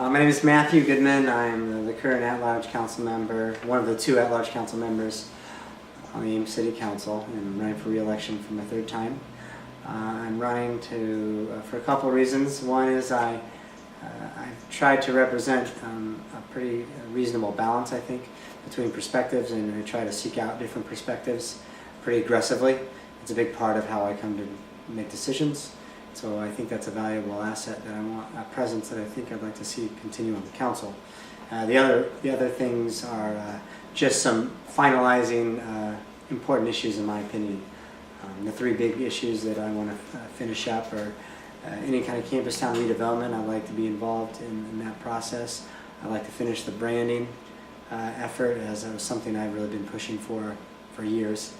My name is Matthew Goodman. I'm the current at-large council member, one of the two at-large council members on the Ames City Council, and I'm running for re-election for my third time. I'm running for a couple of reasons. One is I've tried to represent a pretty reasonable balance, I think, between perspectives, and I try to seek out different perspectives pretty aggressively. It's a big part of how I come to make decisions. So I think that's a valuable asset that I want, a presence that I think I'd like to see continue on the council. The other things are just some finalizing important issues in my opinion. The three big issues that I want to finish up are any kind of campus town redevelopment. I'd like to be involved in that process. I'd like to finish the branding effort, as that was something I've really been pushing for years.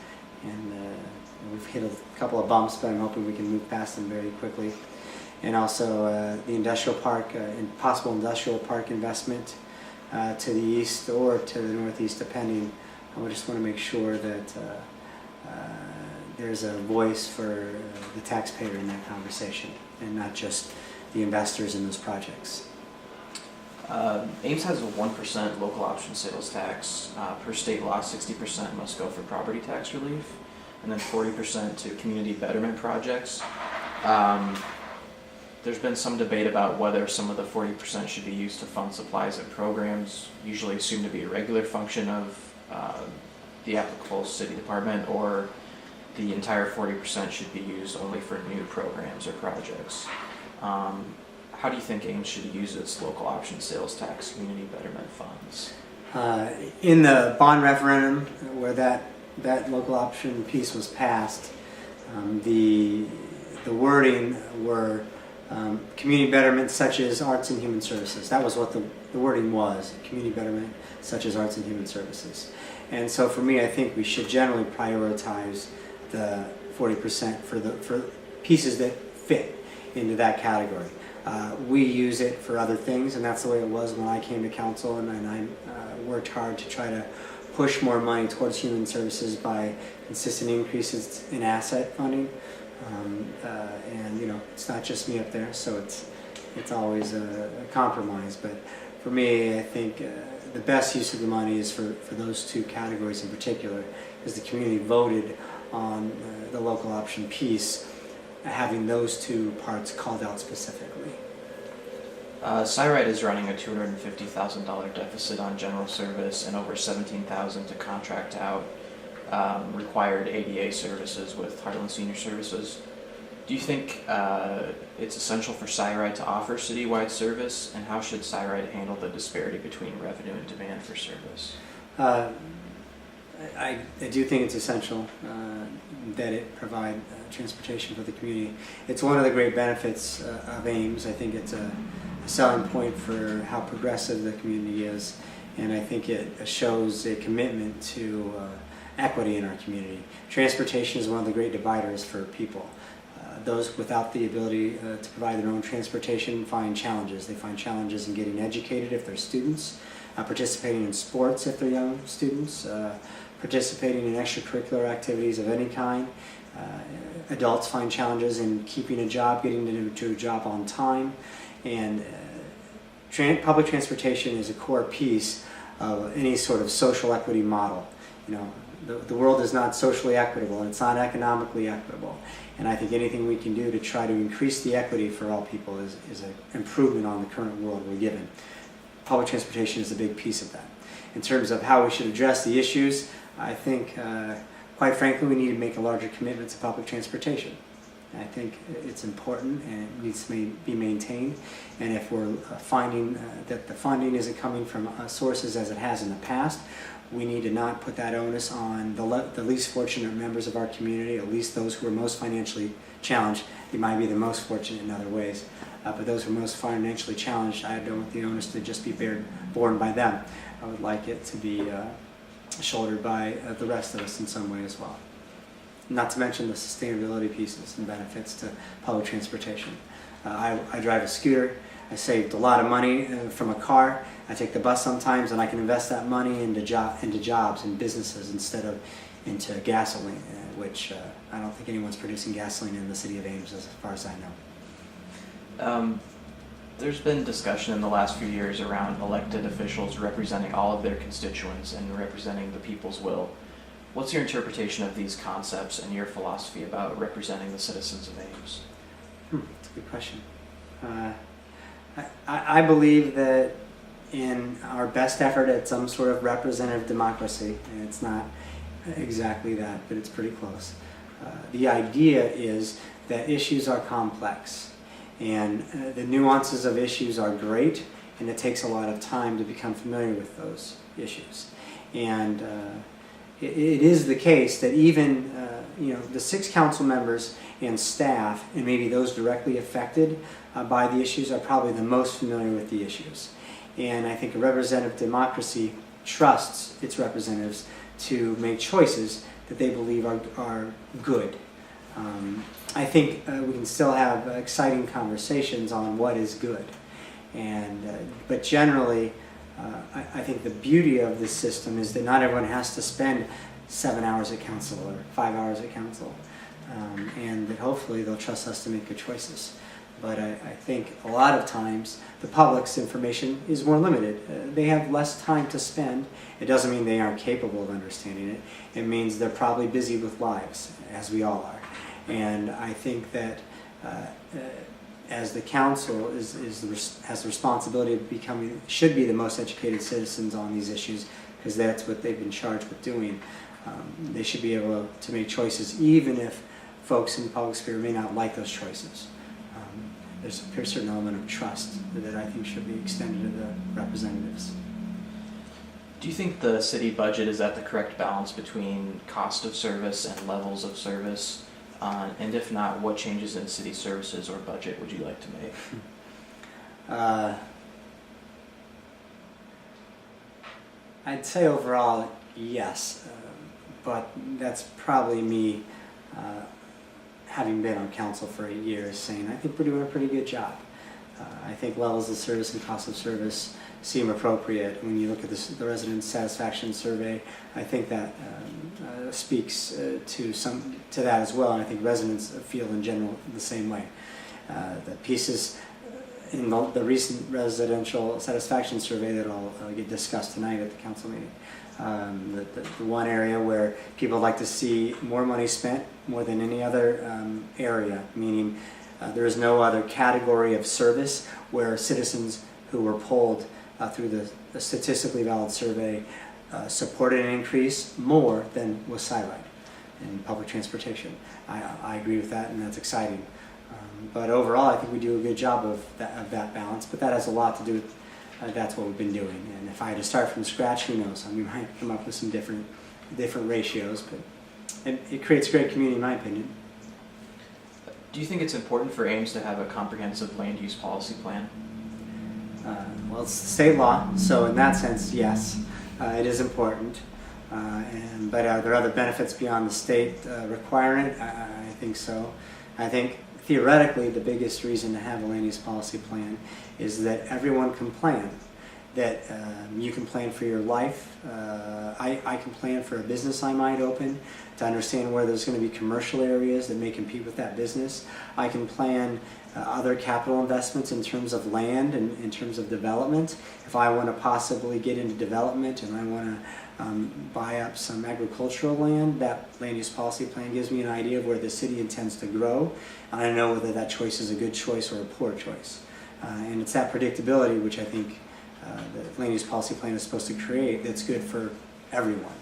And we've hit a couple of bumps, but I'm hoping we can move past them very quickly. And also the industrial park, possible industrial park investment to the east or to the northeast, depending. I just want to make sure that there's a voice for the taxpayer in that conversation, and not just the investors in those projects. Ames has a 1% local option sales tax. Per state law, 60% must go for property tax relief, and then 40% to community betterment projects. There's been some debate about whether some of the 40% should be used to fund supplies and programs, usually assumed to be a regular function of the applicable city department, or the entire 40% should be used only for new programs or projects. How do you think Ames should use its local option sales tax community betterment funds? In the bond referendum, where that local option piece was passed, the wording were community betterment such as arts and human services. That was what the wording was, community betterment such as arts and human services. And so for me, I think we should generally prioritize the 40% for pieces that fit into that category. We use it for other things, and that's the way it was when I came to council, and I worked hard to try to push more money towards human services by consistent increases in asset funding. And you know, it's not just me up there, so it's always a compromise. But for me, I think the best use of the money is for those two categories in particular, because the community voted on the local option piece, having those two parts called out specifically. Cyrite is running a $250,000 deficit on general service and over $17,000 to contract out required ADA services with Heartland Senior Services. Do you think it's essential for Cyrite to offer citywide service, and how should Cyrite handle the disparity between revenue and demand for service? I do think it's essential that it provide transportation for the community. It's one of the great benefits of Ames. I think it's a selling point for how progressive the community is, and I think it shows a commitment to equity in our community. Transportation is one of the great dividers for people. Those without the ability to provide their own transportation find challenges. They find challenges in getting educated if they're students, participating in sports if they're young students, participating in extracurricular activities of any kind. Adults find challenges in keeping a job, getting to a job on time, and public transportation is a core piece of any sort of social equity model. You know, the world is not socially equitable, and it's not economically equitable. And I think anything we can do to try to increase the equity for all people is an improvement on the current world we're given. Public transportation is a big piece of that. In terms of how we should address the issues, I think, quite frankly, we need to make a larger commitment to public transportation. I think it's important and it needs to be maintained. And if we're finding that the funding isn't coming from sources as it has in the past, we need to not put that onus on the least fortunate members of our community, at least those who are most financially challenged. They might be the most fortunate in other ways, but those who are most financially challenged, I don't want the onus to just be borne by them. I would like it to be shouldered by the rest of us in some way as well. Not to mention the sustainability pieces and benefits to public transportation. I drive a scooter. I saved a lot of money from a car. I take the bus sometimes, and I can invest that money into jobs and businesses instead of into gasoline, which I don't think anyone's producing gasoline in the city of Ames as far as I know. There's been discussion in the last few years around elected officials representing all of their constituents and representing the people's will. What's your interpretation of these concepts and your philosophy about representing the citizens of Ames? That's a good question. I believe that in our best effort at some sort of representative democracy, and it's not exactly that, but it's pretty close. The idea is that issues are complex, and the nuances of issues are great, and it takes a lot of time to become familiar with those issues. And it is the case that even the 6 council members and staff, and maybe those directly affected by the issues, are probably the most familiar with the issues. And I think a representative democracy trusts its representatives to make choices that they believe are good. I think we can still have exciting conversations on what is good. But generally, I think the beauty of this system is that not everyone has to spend 7 hours at council or 5 hours at council, and that hopefully they'll trust us to make good choices. But I think a lot of times the public's information is more limited. They have less time to spend. It doesn't mean they aren't capable of understanding it. It means they're probably busy with lives, as we all are. And I think that as the council has the responsibility of should be the most educated citizens on these issues, because that's what they've been charged with doing. They should be able to make choices, even if folks in the public sphere may not like those choices. There's a certain element of trust that I think should be extended to the representatives. Do you think the city budget is at the correct balance between cost of service and levels of service? And if not, what changes in city services or budget would you like to make? I'd say overall, yes, but that's probably me having been on council for 8 years saying I think we're doing a pretty good job. I think levels of service and cost of service seem appropriate. When you look at the resident satisfaction survey, I think that speaks to that as well, and I think residents feel in general the same way. The pieces in the recent residential satisfaction survey that will get discussed tonight at the council meeting. The one area where people like to see more money spent more than any other area, meaning there is no other category of service where citizens who were polled through the statistically valid survey supported an increase more than was Cyride in public transportation. I agree with that, and that's exciting. But overall, I think we do a good job of that balance, but that has a lot to do with that's what we've been doing. And if I had to start from scratch, who knows? We might come up with some different ratios, but it creates a great community, in my opinion. Do you think it's important for Ames to have a comprehensive land use policy plan? Well, it's state law, so in that sense, yes, it is important. But are there other benefits beyond the state requiring it? I think so. I think theoretically the biggest reason to have a land use policy plan is that everyone can plan. That you can plan for your life. I can plan for a business I might open, to understand where there's going to be commercial areas that may compete with that business. I can plan other capital investments in terms of land and in terms of development. If I want to possibly get into development and I want to buy up some agricultural land, that land use policy plan gives me an idea of where the city intends to grow. And I know whether that choice is a good choice or a poor choice. And it's that predictability which I think the land use policy plan is supposed to create that's good for everyone.